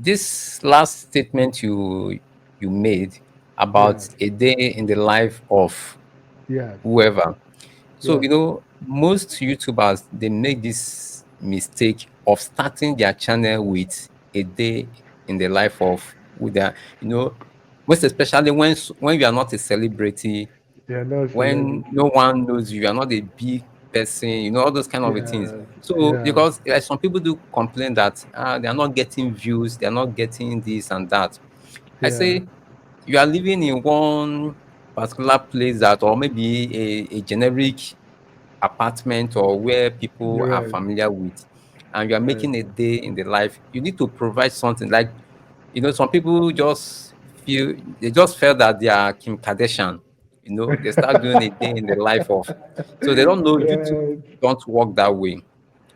this last statement you made about Yes. a day in the life of Yes. whoever. So, Yes. most YouTubers, they make this mistake of starting their channel with a day in the life of who they are, most especially when you are not a celebrity, They are not when celebrity. no one knows you, you are not a big person, all those kind of things. Yes. So, Yes. because some people do complain that they are not getting views, they are not getting this and that. I Yeah. say, you are living in one particular place that, or maybe a generic apartment or where people You're are right. familiar with, and you are Right. making a day in the life, you need to provide something. Like, some people just feel that they are Kim Kardashian. They start doing a day in the life of, so they don't know YouTube Right. don't work that way.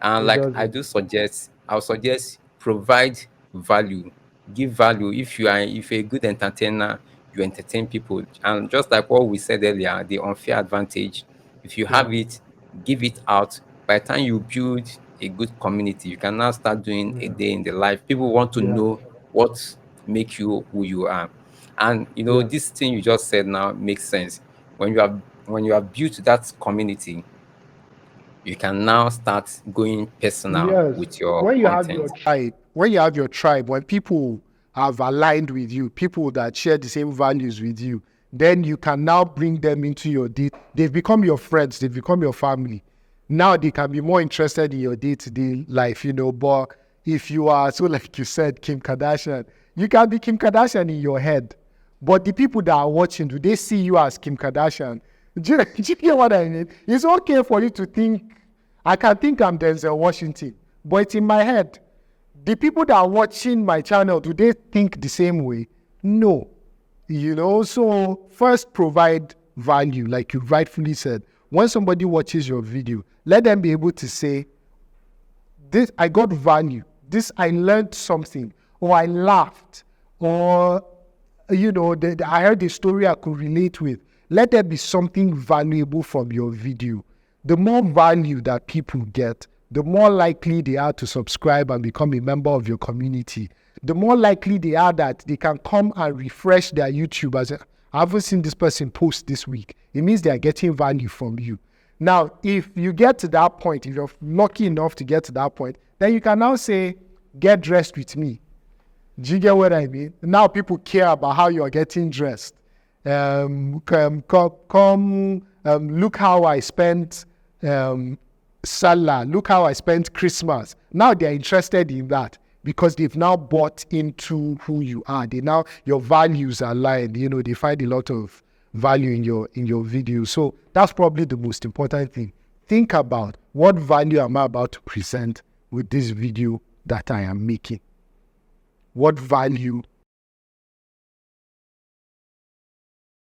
And It like doesn't. I'll suggest provide value, give value. If you're a good entertainer, you entertain people. And just like what we said earlier, the unfair advantage, if you Yeah. have it, give it out. By the time you build a good community, you can now start doing a Yeah. day in the life. People want to Yeah. know what make you who you are. And Yeah. this thing you just said now makes sense. When you have built that community, you can now start going personal Yes. with your When you have your content. tribe, when people have aligned with you, people that share the same values with you, then you can now bring them into your day. They've become your friends. They've become your family. Now they can be more interested in your day-to-day life, But if you are, so like you said, Kim Kardashian, you can be Kim Kardashian in your head. But the people that are watching, do they see you as Kim Kardashian? Do you get what I mean? It's okay for you to think, I can think I'm Denzel Washington, but it's in my head. The people that are watching my channel, do they think the same way? No. So first provide value, like you rightfully said. When somebody watches your video, let them be able to say, this, I got value. This, I learned something, or I laughed, or, I heard a story I could relate with. Let there be something valuable from your video. The more value that people get, the more likely they are to subscribe and become a member of your community. The more likely they are that they can come and refresh their YouTube as I haven't seen this person post this week. It means they are getting value from you. Now, if you get to that point, if you're lucky enough to get to that point, then you can now say, get dressed with me. Do you get what I mean? Now people care about how you're getting dressed. Look how I spent Salah. Look how I spent Christmas. Now they're interested in that because they've now bought into who you are. Your values are aligned. They find a lot of value in your video. So that's probably the most important thing. Think about what value am I about to present with this video that I am making. What value